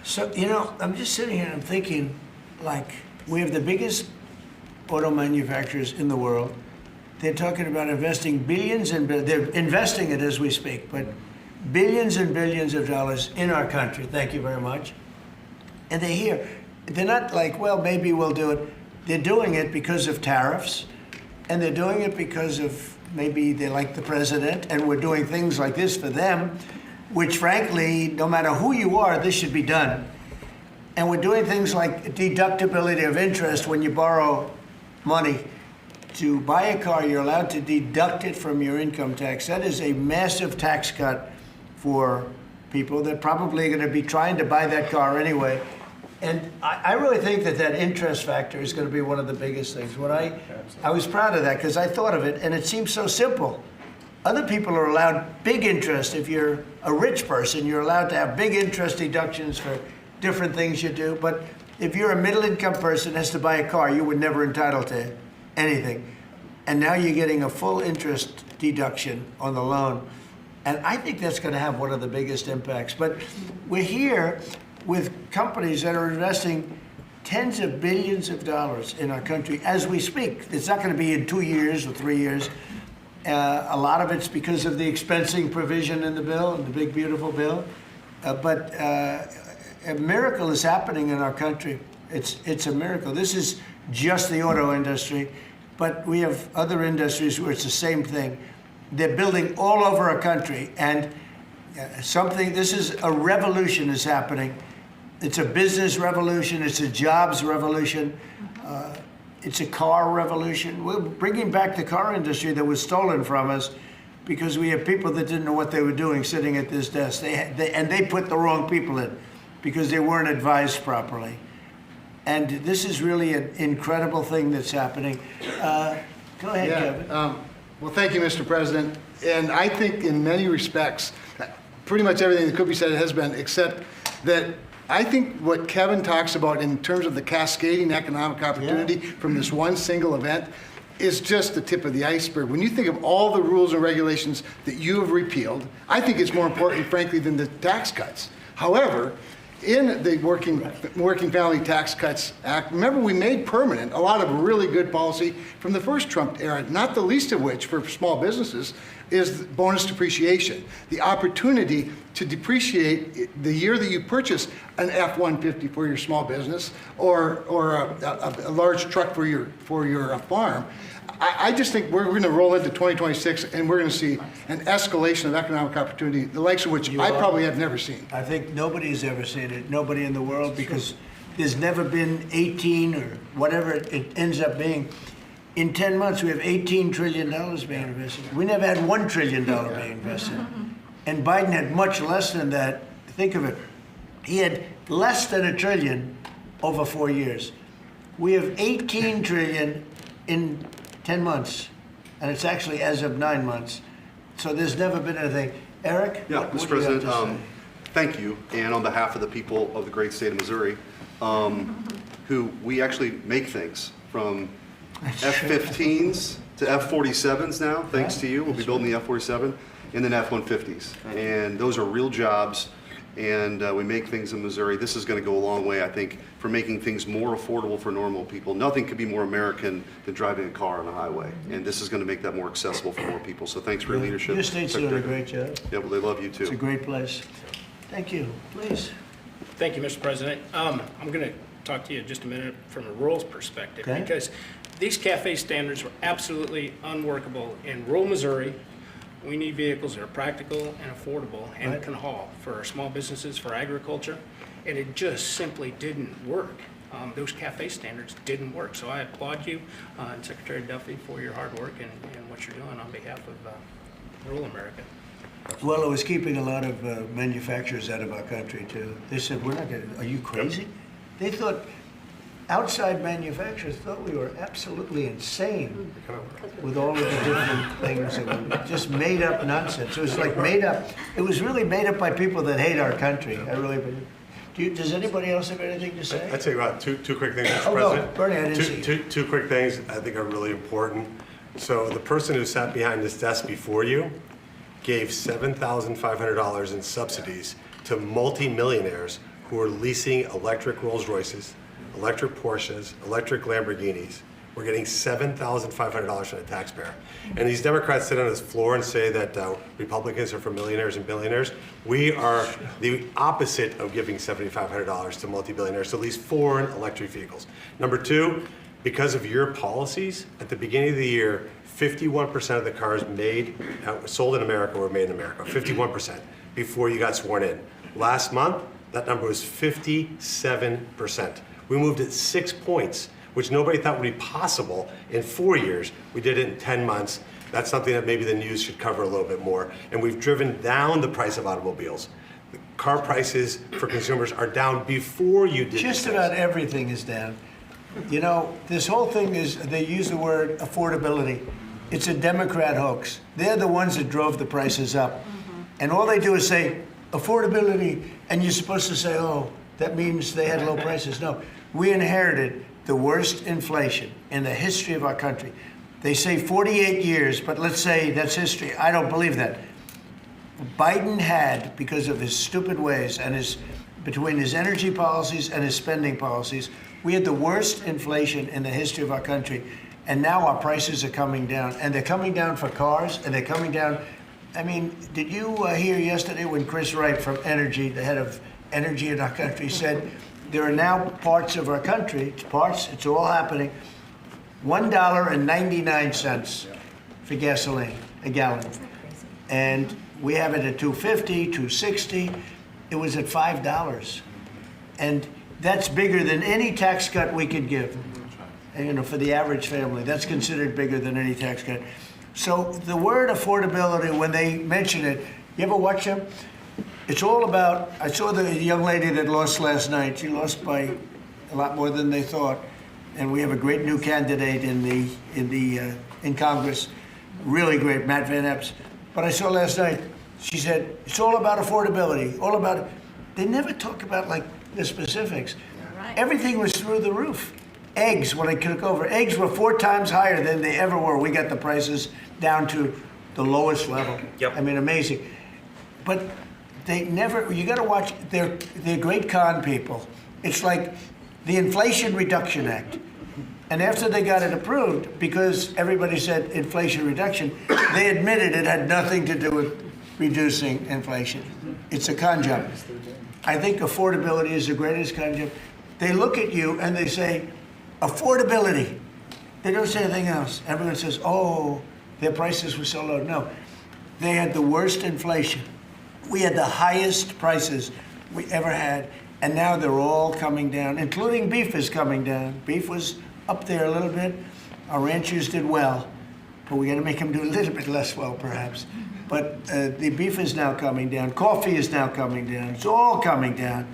So, you know, I'm just sitting here and I'm thinking, like, we have the biggest auto manufacturers in the world. They're talking about investing billions and they're investing it as we speak, but billions and billions of dollars in our country. Thank you very much. And they're here. They're not like, well, maybe we'll do it. They're doing it because of tariffs, and they're doing it because of maybe they like the president, and we're doing things like this for them, which frankly, no matter who you are, this should be done. And we're doing things like deductibility of interest. When you borrow money to buy a car, you're allowed to deduct it from your income tax. That is a massive tax cut for people that probably are going to be trying to buy that car anyway. And I really think that that interest factor is going to be one of the biggest things. When I was proud of that because I thought of it, and it seems so simple. Other people are allowed big interest. If you're a rich person, you're allowed to have big interest deductions for different things you do. But if you're a middle-income person that has to buy a car, you were never entitled to anything. And now you're getting a full interest deduction on the loan. And I think that's going to have one of the biggest impacts. But we're here with companies that are investing tens of billions of dollars in our country as we speak. It's not going to be in 2 years or 3 years. A lot of it's because of the expensing provision in the bill, in the big, beautiful bill. But a miracle is happening in our country. It's a miracle. This is just the auto industry, but we have other industries where it's the same thing. They're building all over our country, and this is a revolution is happening. It's a business revolution. It's a jobs revolution. It's a car revolution. We're bringing back the car industry that was stolen from us because we have people that didn't know what they were doing sitting at this desk. And they put the wrong people in. because they weren't advised properly. And this is really an incredible thing that's happening. Go ahead, Kevin. Well, thank you, Mr. President. And I think in many respects, pretty much everything that could be said has been, except that I think what Kevin talks about in terms of the cascading economic opportunity from this one single event is just the tip of the iceberg. When you think of all the rules and regulations that you have repealed, I think it's more important, frankly, than the tax cuts. However, in the Working Family Tax Cuts Act, remember we made permanent a lot of really good policy from the first Trump era, not the least of which for small businesses is bonus depreciation. The opportunity to depreciate the year that you purchase an F-150 for your small business or a large truck for your farm. I just think we're going to roll into 2026 and we're going to see an escalation of economic opportunity, the likes of which I probably have never seen. I think nobody's ever seen it, nobody in the world, because there's never been 18 or whatever it ends up being. In 10 months, we have $18 trillion being invested. We never had $1 trillion being invested. And Biden had much less than that. Think of it. He had less than $1 trillion over 4 years. We have $18 trillion in 10 months, and it's actually as of 9 months. So there's never been anything. Eric? Yeah, what Mr. do you have to President, say? thank you. And on behalf of the people of the great state of Missouri, who we actually make things from F-15s to F-47s now, thanks to you. We'll be building the F-47 and then F-150s. And those are real jobs, and we make things in Missouri. This is going to go a long way, I think, for making things more affordable for normal people. Nothing could be more American than driving a car on a highway, and this is going to make that more accessible for more people. So thanks for your leadership. Your state's doing a great job. Yeah, well, they love you too. It's a great place. Thank you. Please. Thank you, Mr. President. I'm going to talk to you just a minute from a rural perspective, Okay. because these CAFE standards were absolutely unworkable in rural Missouri. We need vehicles that are practical and affordable and Right. can haul for our small businesses, for agriculture, and it just simply didn't work. Those CAFE standards didn't work. So I applaud you and Secretary Duffy for your hard work and what you're doing on behalf of rural America. Well, it was keeping a lot of manufacturers out of our country, too. They said, we're not going to, are you crazy? They thought, outside manufacturers thought we were absolutely insane with all of the different things that were just made up nonsense. It was like made up, it was really made up by people that hate our country. I really believe. Does anybody else have anything to say? I'd say about two quick things, Mr. Oh, President. no, Bernie, I didn't see. Two quick things I think are really important. So the person who sat behind this desk before you gave $7,500 in subsidies to multimillionaires who are leasing electric Rolls Royces, electric Porsches, electric Lamborghinis. We're getting $7,500 from the taxpayer. And these Democrats sit on this floor and say that Republicans are for millionaires and billionaires. We are the opposite of giving $7,500 to multi-billionaires to lease foreign electric vehicles. Number two, because of your policies, at the beginning of the year, 51% of the cars sold in America were made in America, 51%, before you got sworn in. Last month, that number was 57%. We moved it 6 points, which nobody thought would be possible in 4 years. We did it in 10 months. That's something that maybe the news should cover a little bit more. And we've driven down the price of automobiles. The car prices for consumers are down before you did Just these about things. everything is down. You know, this whole thing is, they use the word affordability. It's a Democrat hoax. They're the ones that drove the prices up. And all they do is say, affordability, and you're supposed to say, oh, that means they had low prices. No, we inherited the worst inflation in the history of our country. They say 48 years, but let's say that's history. I don't believe that. Biden had, because of his stupid ways and between his energy policies and his spending policies, we had the worst inflation in the history of our country. And now our prices are coming down, and they're coming down for cars, and they're coming down. I mean, did you hear yesterday when Chris Wright from Energy, the head of energy in our country, said there are now parts of our country, it's all happening, $1.99 for gasoline, a gallon. And we have it at $2.50, $2.60. It was at $5. And that's bigger than any tax cut we could give. And, you know, for the average family, that's considered bigger than any tax cut. So the word affordability, when they mention it, you ever watch them? It's all about, I saw the young lady that lost last night. She lost by a lot more than they thought. And we have a great new candidate in Congress, really great, Matt Van Epps. But I saw last night, she said, it's all about affordability, all about, they never talk about like the specifics. Right. Everything was through the roof. Eggs, when I took over, eggs were 4 times higher than they ever were. We got the prices down to the lowest level. Yep. I mean, amazing. But they never, you gotta watch, they're great con people. It's like the Inflation Reduction Act. And after they got it approved, because everybody said inflation reduction, they admitted it had nothing to do with reducing inflation. It's a con job. I think affordability is the greatest con job. They look at you and they say, affordability. They don't say anything else. Everyone says, oh, their prices were so low. No, they had the worst inflation. We had the highest prices we ever had, and now they're all coming down, including beef is coming down. Beef was up there a little bit. Our ranchers did well, but we got to make them do a little bit less well, perhaps. But the beef is now coming down. Coffee is now coming down. It's all coming down.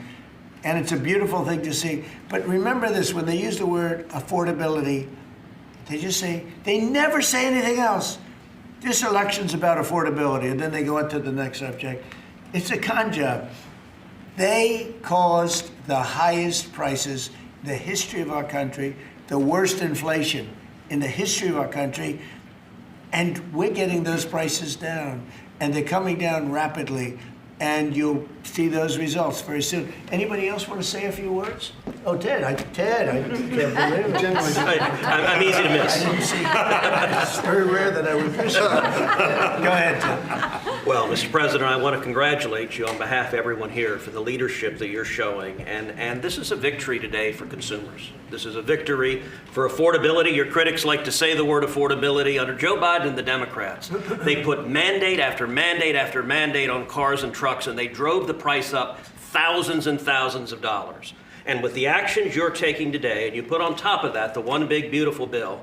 And it's a beautiful thing to see. But remember this, when they use the word affordability, they just say, they never say anything else. This election's about affordability, and then they go into the next subject. It's a con job. They caused the highest prices in the history of our country, the worst inflation in the history of our country, and we're getting those prices down, and they're coming down rapidly, and you'll see those results very soon. Anybody else want to say a few words? Oh, Ted, I can't believe it. I'm easy to miss. I didn't see it. It's very rare that I would miss it. Go ahead, Ted. Well, Mr. President, I want to congratulate you on behalf of everyone here for the leadership that you're showing. And this is a victory today for consumers. This is a victory for affordability. Your critics like to say the word affordability. Under Joe Biden and the Democrats, they put mandate after mandate after mandate on cars and trucks, and they drove the price up thousands and thousands of dollars. And with the actions you're taking today, and you put on top of that the one big beautiful bill,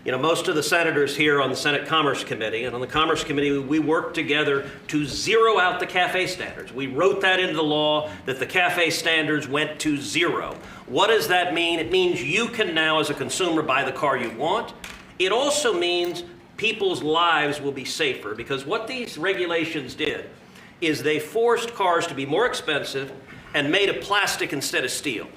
you know, most of the senators here on the Senate Commerce Committee, and on the Commerce Committee, we worked together to zero out the CAFE standards. We wrote that into the law that the CAFE standards went to zero. What does that mean? It means you can now, as a consumer, buy the car you want. It also means people's lives will be safer, because what these regulations did is they forced cars to be more expensive and made of plastic instead of steel,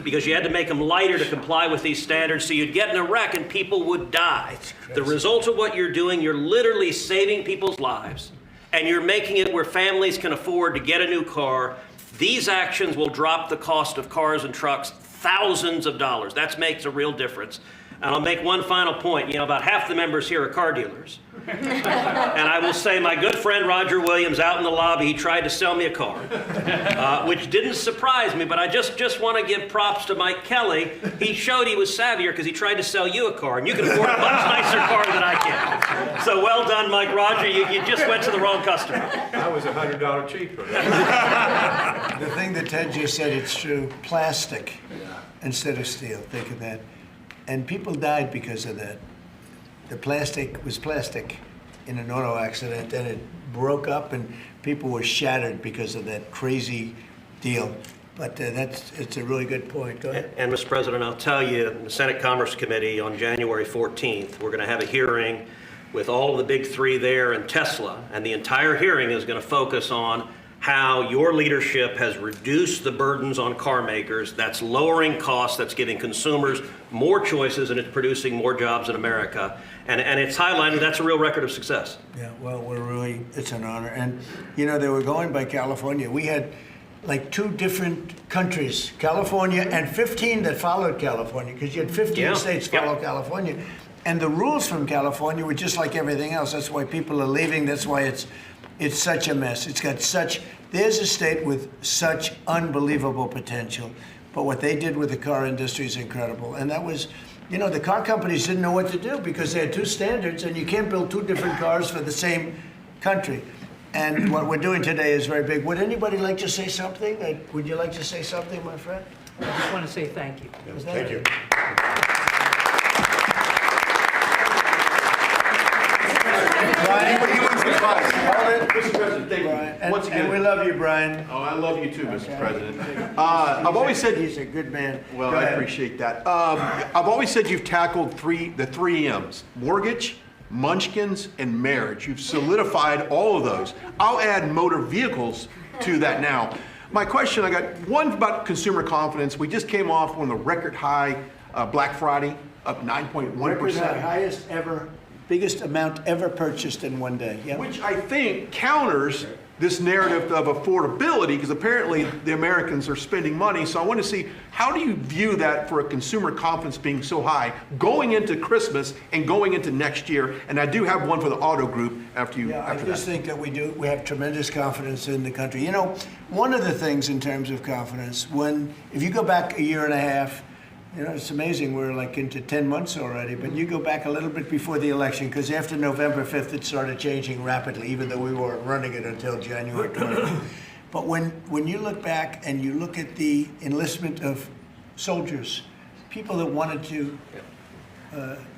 because you had to make them lighter to comply with these standards, so you'd get in a wreck and people would die. The result of what you're doing, you're literally saving people's lives, and you're making it where families can afford to get a new car. These actions will drop the cost of cars and trucks thousands of dollars. That makes a real difference. And I'll make one final point. You know, about half the members here are car dealers. And I will say my good friend Roger Williams out in the lobby, he tried to sell me a car, which didn't surprise me, but I just want to give props to Mike Kelly. He showed he was savvier because he tried to sell you a car, and you can afford a much nicer car than I can. So well done, Mike Roger. You just went to the wrong customer. I was $100 cheaper. The thing that Ted just said, it's true. Plastic instead of steel. Think of that. And people died because of that. The plastic was plastic in an auto accident, and it broke up, and people were shattered because of that crazy deal. But it's a really good point. Go ahead. And Mr. President, I'll tell you, in the Senate Commerce Committee on January 14th, we're going to have a hearing with all of the big three there and Tesla, and the entire hearing is going to focus on how your leadership has reduced the burdens on car makers. That's lowering costs, that's giving consumers more choices, and it's producing more jobs in America. And it's highlighted, that's a real record of success. Yeah, well, it's an honor. And, you know, they were going by California. We had like 2 different countries, California and 15 that followed California, because you had 15 states follow California. And the rules from California were just like everything else. That's why people are leaving. That's why it's such a mess. It's got there's a state with such unbelievable potential. But what they did with the car industry is incredible. And that was, you know, the car companies didn't know what to do because they had 2 standards, and you can't build 2 different cars for the same country. And what we're doing today is very big. Would anybody like to say something? Would you like to say something, my friend? I just want to say thank you. Thank you. Brian, Mr. President, thank Brian. you. Once And again, we love you, Brian. oh, I love you too, Mr. Okay. President. I've always said, He's a good man. well, Go I ahead. appreciate that. I've always said you've tackled the three M's: mortgage, munchkins, and marriage. You've solidified all of those. I'll add motor vehicles to that now. My question, I got one about consumer confidence. We just came off on the record high Black Friday, up 9.1%. Record high, highest ever, biggest amount ever purchased in one day. Yep. Which I think counters this narrative of affordability, because apparently the Americans are spending money. So I want to see, how do you view that for a consumer confidence being so high going into Christmas and going into next year? And I do have one for the auto group after you. Yeah, I after just that. think that we have tremendous confidence in the country. You know, one of the things in terms of confidence, if you go back a year and a half, you know, it's amazing, we're like into 10 months already, but you go back a little bit before the election, because after November 5th, it started changing rapidly, even though we weren't running it until January 20th. But when you look back and you look at the enlistment of soldiers, people that wanted to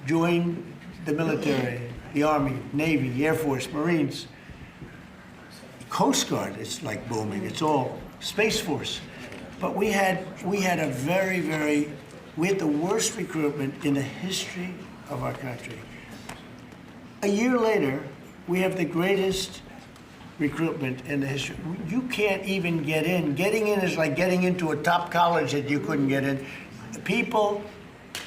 join the military, the Army, Navy, Air Force, Marines, Coast Guard, it's like booming, it's all Space Force. But we had the worst recruitment in the history of our country. A year later, we have the greatest recruitment in the history. You can't even get in. Getting in is like getting into a top college that you couldn't get in. People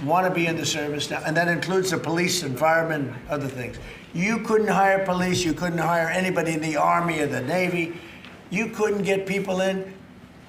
want to be in the service now, and that includes the police and firemen, other things. You couldn't hire police, you couldn't hire anybody in the Army or the Navy. You couldn't get people in,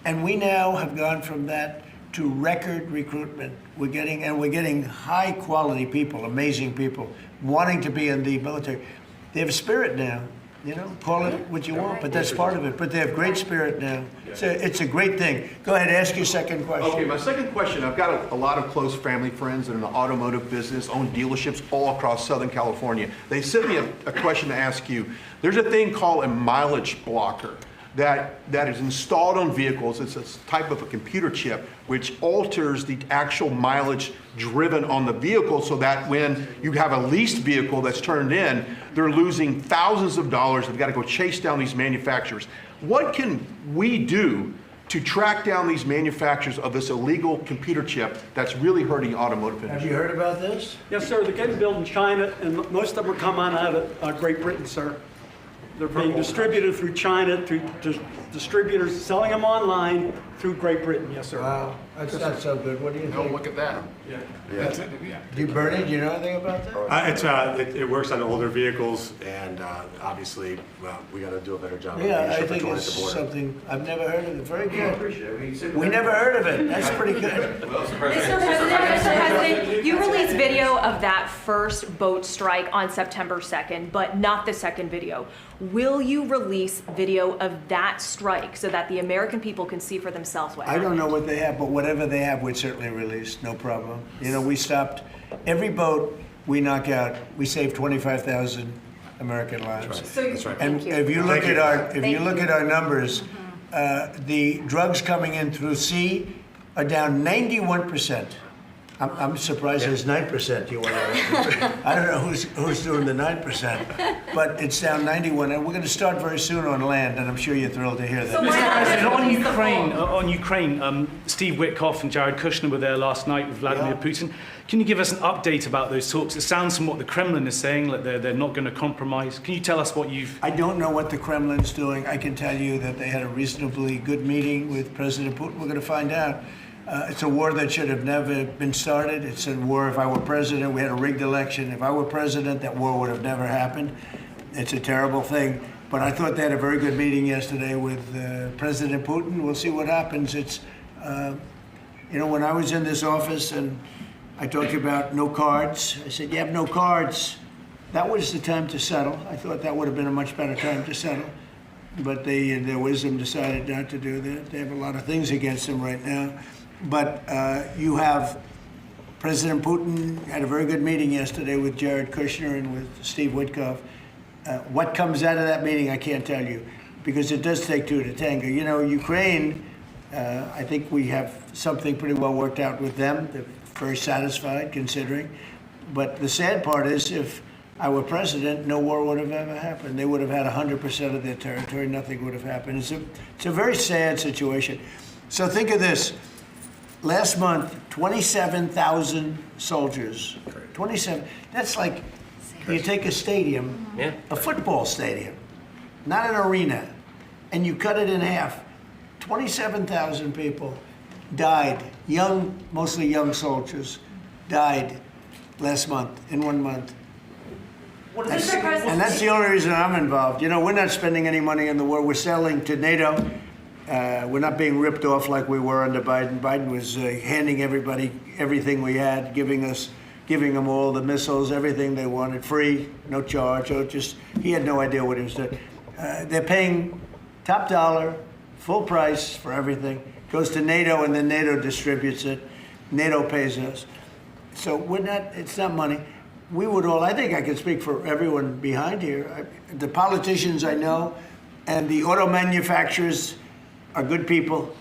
and we now have gone from that to record recruitment. We're getting high quality people, amazing people, wanting to be in the military. They have spirit now, you know, call it what you want, but that's part of it. But they have great spirit now. It's a great thing. Go ahead, ask your second question. Okay, my second question, I've got a lot of close family friends that are in the automotive business, own dealerships all across Southern California. They sent me a question to ask you. There's a thing called a mileage blocker that is installed on vehicles. It's a type of a computer chip which alters the actual mileage driven on the vehicle, so that when you have a leased vehicle that's turned in, they're losing thousands of dollars. They've got to go chase down these manufacturers. What can we do to track down these manufacturers of this illegal computer chip that's really hurting the automotive industry? Have you heard about this? Yes, sir. They're getting built in China, and most of them are coming out of Great Britain, sir. They're being distributed through China, through distributors selling them online through Great Britain. Yes, sir. Wow, that's not so good. What do you think? Look at that. That's it. Do you, Bernie, do you know anything about that? It works on older vehicles, and obviously, well, we got to do a better job. of Yeah, making I sure think controlling it's at the border. something, I've never heard of it. Very good. We never heard of it. That's pretty good. Mr. President, you released video of that first boat strike on September 2nd, but not the second video. Will you release video of that strike so that the American people can see for themselves what I happened? don't know what they have, but whatever they have, we'd certainly release, no problem. You know, we stopped, every boat we knock out, we save 25,000 American lives. That's right. And Thank you. if you look at our, if Thank you look you. at our numbers, the drugs coming in through sea are down 91%. I'm surprised there's 9% you want to. I don't know who's doing the 9%, but it's down 91, and we're going to start very soon on land, and I'm sure you're thrilled to hear that. On Ukraine, Steve Witkoff and Jared Kushner were there last night with Vladimir Putin. Can you give us an update about those talks? It sounds from what the Kremlin is saying that they're not going to compromise. Can you tell us what you've... I don't know what the Kremlin's doing. I can tell you that they had a reasonably good meeting with President Putin. We're going to find out. It's a war that should have never been started. It's a war, if I were president, we had a rigged election. If I were president, that war would have never happened. It's a terrible thing. But I thought they had a very good meeting yesterday with President Putin. We'll see what happens. It's, you know, when I was in this office and I talked about no cards, I said, you have no cards. That was the time to settle. I thought that would have been a much better time to settle. But they, in their wisdom, decided not to do that. They have a lot of things against them right now. But you have President Putin had a very good meeting yesterday with Jared Kushner and with Steve Witkoff. What comes out of that meeting, I can't tell you, because it does take two to tango. You know, Ukraine, I think we have something pretty well worked out with them. They're very satisfied, considering. But the sad part is if our president, no war would have ever happened. They would have had 100% of their territory. Nothing would have happened. It's a very sad situation. So think of this. Last month, 27,000 soldiers. 27. That's like you take a stadium, a football stadium, not an arena, and you cut it in half. 27,000 people died, mostly young soldiers, died last month, in 1 month. And that's the only reason I'm involved. You know, we're not spending any money in the war. We're selling to NATO. We're not being ripped off like we were under Biden. Biden was handing everybody everything we had, giving them all the missiles, everything they wanted, free, no charge. Or he had no idea what he was doing. They're paying top dollar, full price for everything. Goes to NATO, and then NATO distributes it. NATO pays us. So it's not money. We would all, I think I can speak for everyone behind here. The politicians I know and the auto manufacturers are good people.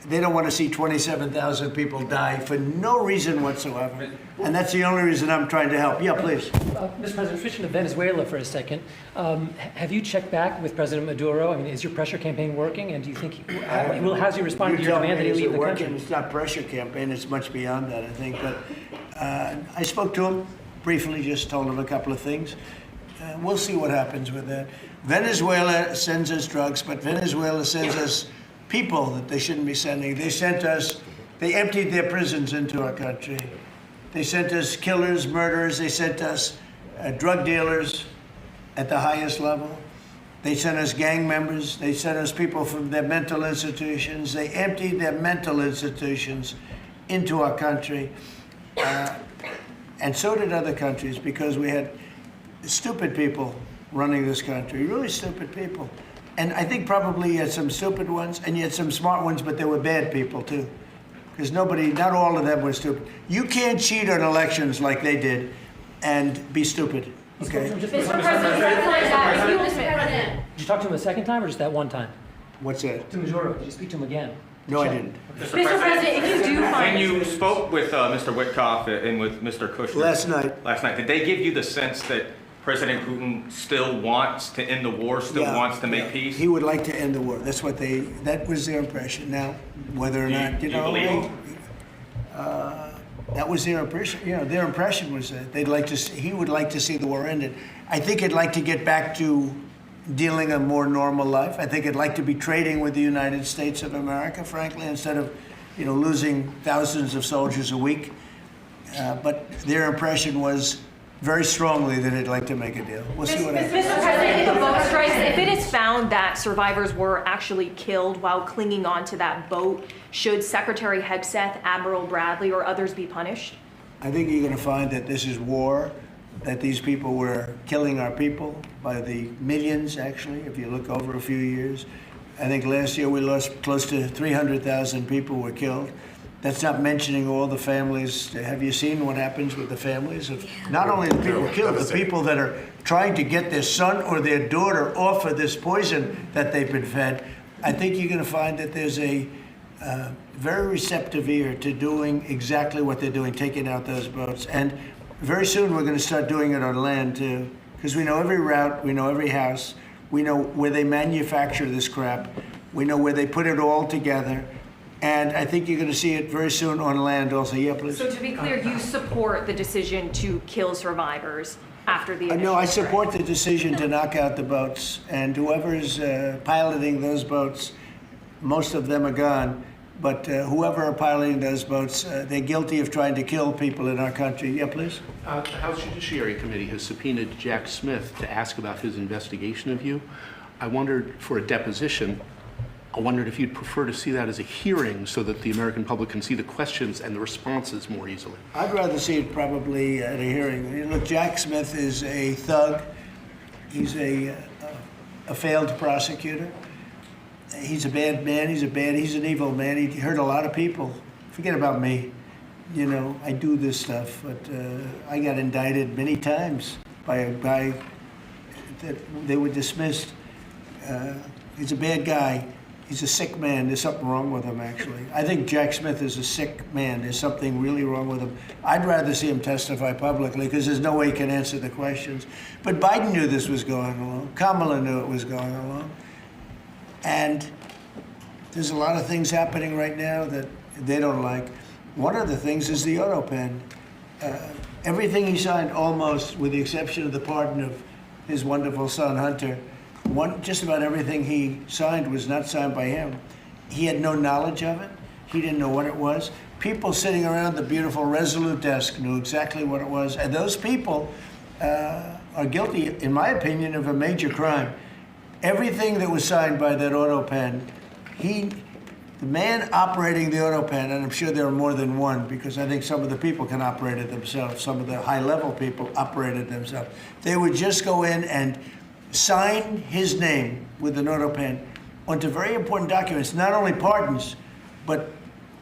They don't want to see 27,000 people die for no reason whatsoever. And that's the only reason I'm trying to help. Yeah, please. Mr. President, switching to Venezuela for a second. Have you checked back with President Maduro? I mean, is your pressure campaign working? And do you think, how's he responding to your demand that he leave the country? It's not pressure campaign. It's much beyond that, I think. But I spoke to him briefly, just told him a couple of things. We'll see what happens with that. Venezuela sends us drugs, but Venezuela sends us people that they shouldn't be sending. They emptied their prisons into our country. They sent us killers, murderers. They sent us drug dealers at the highest level. They sent us gang members. They sent us people from their mental institutions. They emptied their mental institutions into our country. And so did other countries, because we had stupid people running this country, really stupid people. And I think probably you had some stupid ones, and you had some smart ones, but they were bad people too. Because not all of them were stupid. You can't cheat on elections like they did and be stupid, okay? Did you talk to him a second time or just that one time? What's that? To Maduro. Did you speak to him again? No, I didn't. Mr. President, if you do find... When you spoke with Mr. Witkoff and with Mr. Kushner... Last night, did they give you the sense that President Putin still wants to end the war, wants to make peace? He would like to end the war. That was their impression. Now, whether or not, that was their impression. You know, their impression was that he would like to see the war ended. I think he'd like to get back to dealing a more normal life. I think he'd like to be trading with the United States of America, frankly, instead of, losing thousands of soldiers a week. But their impression was very strongly that they'd like to make a deal. We'll see what happens. Mr. President, the boat strikes, if it is found that survivors were actually killed while clinging onto that boat, should Secretary Hegseth, Admiral Bradley, or others be punished? I think you're going to find that this is war, that these people were killing our people by the millions, actually, if you look over a few years. I think last year we lost close to 300,000 people were killed. That's not mentioning all the families. Have you seen what happens with the families of not only the people killed, the people that are trying to get their son or their daughter off of this poison that they've been fed? I think you're going to find that there's a very receptive ear to doing exactly what they're doing, taking out those boats. And very soon we're going to start doing it on land too, because we know every route, we know every house, we know where they manufacture this crap, we know where they put it all together. And I think you're going to see it very soon on land also. Yeah, please. So to be clear, you support the decision to kill survivors after the initial No, I support the decision to knock out the boats. And whoever's piloting those boats, most of them are gone. But whoever are piloting those boats, they're guilty of trying to kill people in our country. Yeah, please. The House Judiciary Committee has subpoenaed Jack Smith to ask about his investigation of you. I wondered, for a deposition, I wondered if you'd prefer to see that as a hearing so that the American public can see the questions and the responses more easily. I'd rather see it probably at a hearing. Look, Jack Smith is a thug. He's a failed prosecutor. He's a bad man. He's an evil man. He hurt a lot of people. Forget about me. I do this stuff, but I got indicted many times by a guy that they were dismissed. He's a bad guy. He's a sick man. There's something wrong with him, actually. I think Jack Smith is a sick man. There's something really wrong with him. I'd rather see him testify publicly because there's no way he can answer the questions. But Biden knew this was going along. Kamala knew it was going along. And there's a lot of things happening right now that they don't like. One of the things is the auto pen. Everything he signed, almost, with the exception of the pardon of his wonderful son, Hunter, just about everything he signed was not signed by him. He had no knowledge of it. He didn't know what it was. People sitting around the beautiful Resolute desk knew exactly what it was. And those people are guilty, in my opinion, of a major crime. Everything that was signed by that auto pen, the man operating the auto pen, and I'm sure there are more than one because I think some of the people can operate it themselves. Some of the high-level people operated themselves. They would just go in and sign his name with an auto pen onto very important documents, not only pardons, but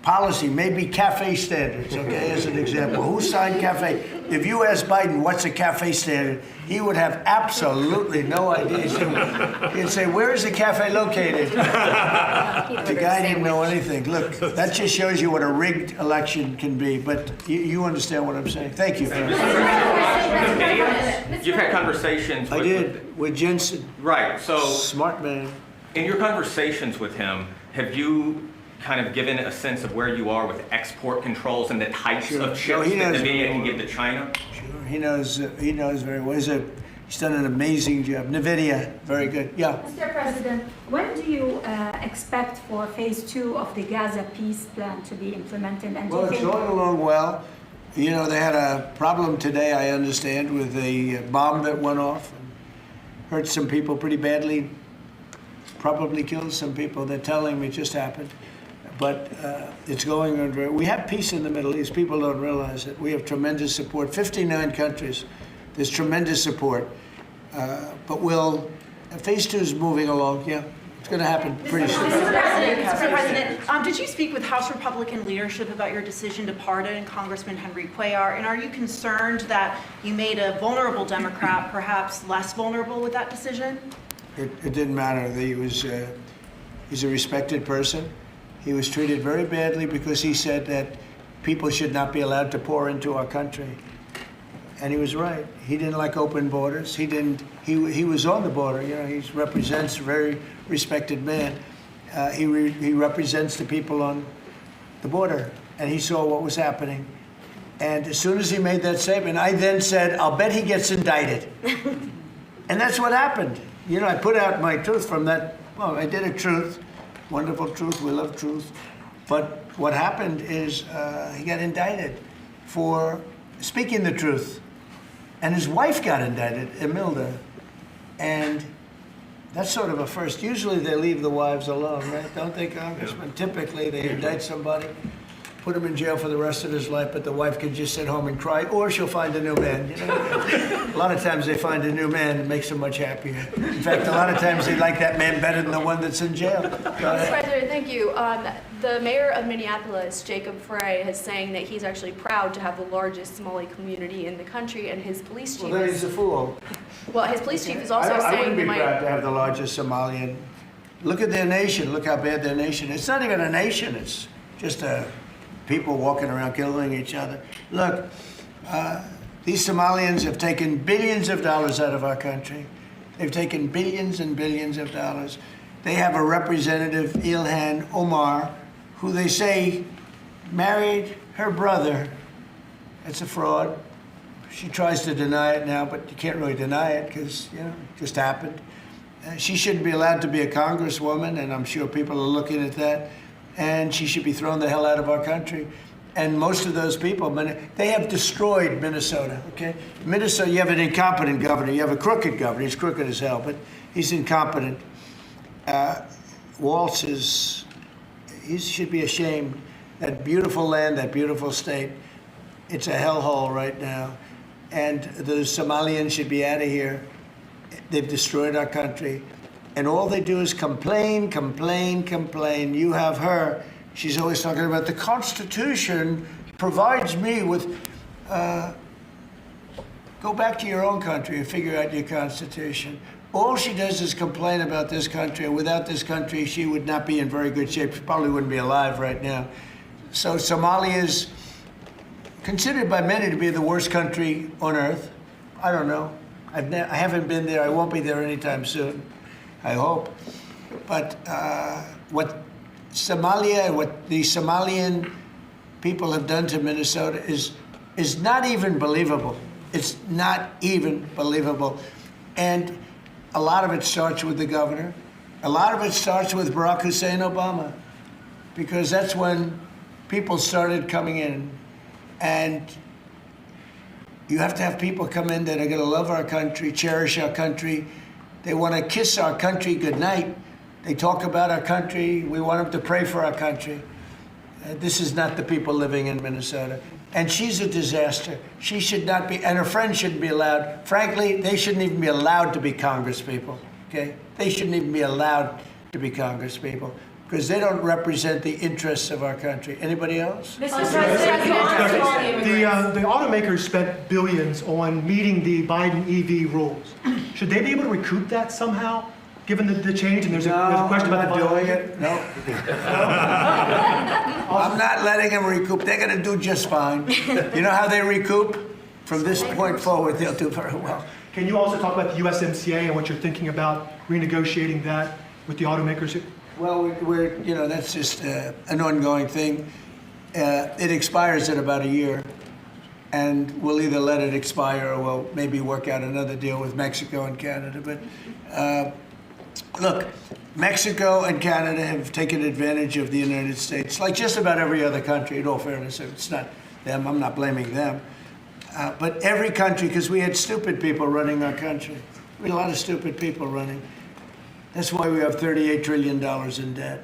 policy, maybe cafe standards, okay, as an example. Who signed cafe? If you ask Biden what's a cafe standard, he would have absolutely no idea. He'd say, where is the cafe located? The guy didn't know anything. Look, that just shows you what a rigged election can be, but you understand what I'm saying. Thank you. You've had conversations with Jensen. Right, so. Smart man. In your conversations with him, have you kind of given a sense of where you are with export controls and the types of chips that NVIDIA can give to China? Sure, he knows very well. He's done an amazing job. NVIDIA, very good. Yeah. Mr. President, when do you expect for phase 2 of the Gaza peace plan to be implemented? And Well, it's going along well. You know, they had a problem today, I understand, with a bomb that went off and hurt some people pretty badly, probably killed some people. They're telling me it just happened. But it's going on very. We have peace in the Middle East. People don't realize it. We have tremendous support. 59 countries. There's tremendous support. But phase 2 is moving along. Yeah, it's going to happen pretty soon. Mr. President, did you speak with House Republican leadership about your decision to pardon Congressman Henry Cuellar? And are you concerned that you made a vulnerable Democrat perhaps less vulnerable with that decision? It didn't matter. He's a respected person. He was treated very badly because he said that people should not be allowed to pour into our country. And he was right. He didn't like open borders. He was on the border. You know, he represents a very respected man. He represents the people on the border. And he saw what was happening. And as soon as he made that statement, I then said, I'll bet he gets indicted. And that's what happened. You know, I put out my truth from that. Well, I did a truth. Wonderful truth. We love truth. But what happened is he got indicted for speaking the truth. And his wife got indicted, Imelda. And that's sort of a first. Usually they leave the wives alone, right? Don't they, Congressman? Yeah. Typically they indict somebody, put him in jail for the rest of his life, but the wife can just sit home and cry, or she'll find a new man. You know? A lot of times they find a new man that makes them much happier. In fact, a lot of times they like that man better than the one that's in jail. Mr. President, thank you. The mayor of Minneapolis, Jacob Frey, is saying that he's actually proud to have the largest Somali community in the country, and his police chief. Well, then he's a fool. Well, his police chief is also saying I wouldn't be proud to have the largest Somalian. Look at their nation. Look how bad their nation is. It's not even a nation. It's just people walking around killing each other. Look, these Somalians have taken billions of dollars out of our country. They've taken billions and billions of dollars. They have a representative, Ilhan Omar, who they say married her brother. It's a fraud. She tries to deny it now, but you can't really deny it because, you know, it just happened. She shouldn't be allowed to be a congresswoman, and I'm sure people are looking at that. And she should be thrown the hell out of our country. And most of those people, they have destroyed Minnesota, okay? Minnesota, you have an incompetent governor. You have a crooked governor. He's crooked as hell, but he's incompetent. Waltz he should be ashamed. That beautiful land, that beautiful state, it's a hellhole right now. And the Somalians should be out of here. They've destroyed our country. And all they do is complain, complain, complain. You have her. She's always talking about the Constitution provides me with Go back to your own country and figure out your constitution. All she does is complain about this country. Without this country, she would not be in very good shape. She probably wouldn't be alive right now. So Somalia is considered by many to be the worst country on earth. I don't know. I haven't been there. I won't be there anytime soon, I hope. But what the Somalian people have done to Minnesota is not even believable. It's not even believable. And a lot of it starts with the governor. A lot of it starts with Barack Hussein Obama, because that's when people started coming in. And you have to have people come in that are going to love our country, cherish our country. They want to kiss our country goodnight. They talk about our country. We want them to pray for our country. This is not the people living in Minnesota. And she's a disaster. She should not be, and her friends shouldn't be allowed. Frankly, they shouldn't even be allowed to be congresspeople, okay? They shouldn't even be allowed to be congresspeople, because they don't represent the interests of our country. Anybody else? The automakers spent billions on meeting the Biden EV rules. Should they be able to recoup that somehow, given the change? And there's a question about the doing it. No. I'm not letting them recoup. They're going to do just fine. You know how they recoup? From this point forward, they'll do very well. Can you also talk about the USMCA and what you're thinking about renegotiating that with the automakers? Well, that's just an ongoing thing. It expires in about a year, and we'll either let it expire or we'll maybe work out another deal with Mexico and Canada. But look, Mexico and Canada have taken advantage of the United States, like just about every other country, in all fairness. It's not them, I'm not blaming them. But every country, because we had stupid people running our country. We had a lot of stupid people running. That's why we have $38 trillion in debt.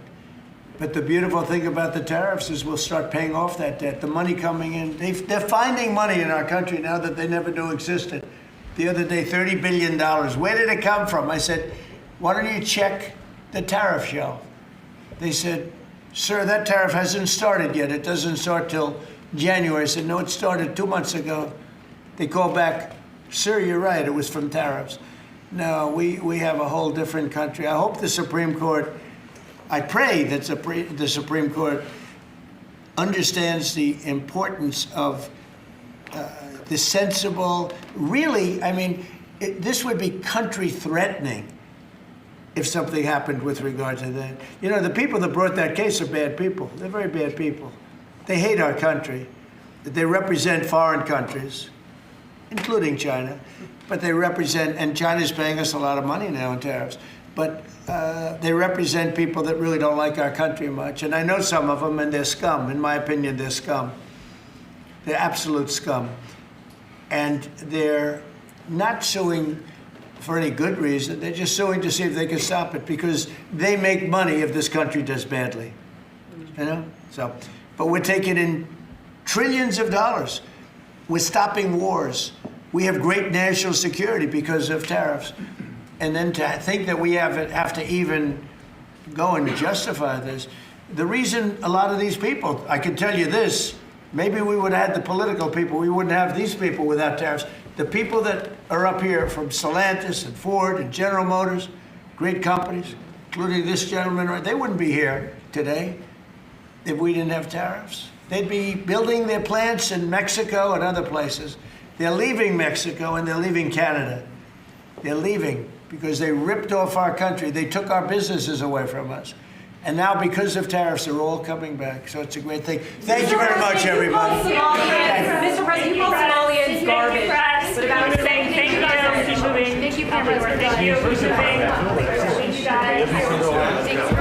But the beautiful thing about the tariffs is we'll start paying off that debt. The money coming in, they're finding money in our country now that they never knew existed. The other day, $30 billion. Where did it come from? I said, why don't you check the tariff shelf? They said, sir, that tariff hasn't started yet. It doesn't start till January. I said, no, it started 2 months ago. They called back, sir, you're right, it was from tariffs. No, we have a whole different country. I hope the Supreme Court, I pray that the Supreme Court understands the importance of the sensible, really, I mean, this would be country threatening if something happened with regard to that. You know, the people that brought that case are bad people. They're very bad people. They hate our country. They represent foreign countries, including China. But they represent, and China's paying us a lot of money now in tariffs, but they represent people that really don't like our country much. And I know some of them, and they're scum. In my opinion, they're scum. They're absolute scum. And they're not suing for any good reason. They're just suing to see if they can stop it, because they make money if this country does badly. You know? So, but we're taking in trillions of dollars. We're stopping wars. We have great national security because of tariffs. And then to think that we have to even go and justify this. The reason a lot of these people, I can tell you this, maybe we would have had the political people, we wouldn't have these people without tariffs. The people that are up here from Stellantis and Ford and General Motors, great companies, including this gentleman, they wouldn't be here today if we didn't have tariffs. They'd be building their plants in Mexico and other places. They're leaving Mexico and they're leaving Canada. They're leaving because they ripped off our country. They took our businesses away from us. And now, because of tariffs, they're all coming back. So it's a great thing. Thank you very much, everybody. Mr. President, you call Somalians garbage. But about saying thank you guys. Keep moving. Thank you, everyone. Thank you. Thank you guys.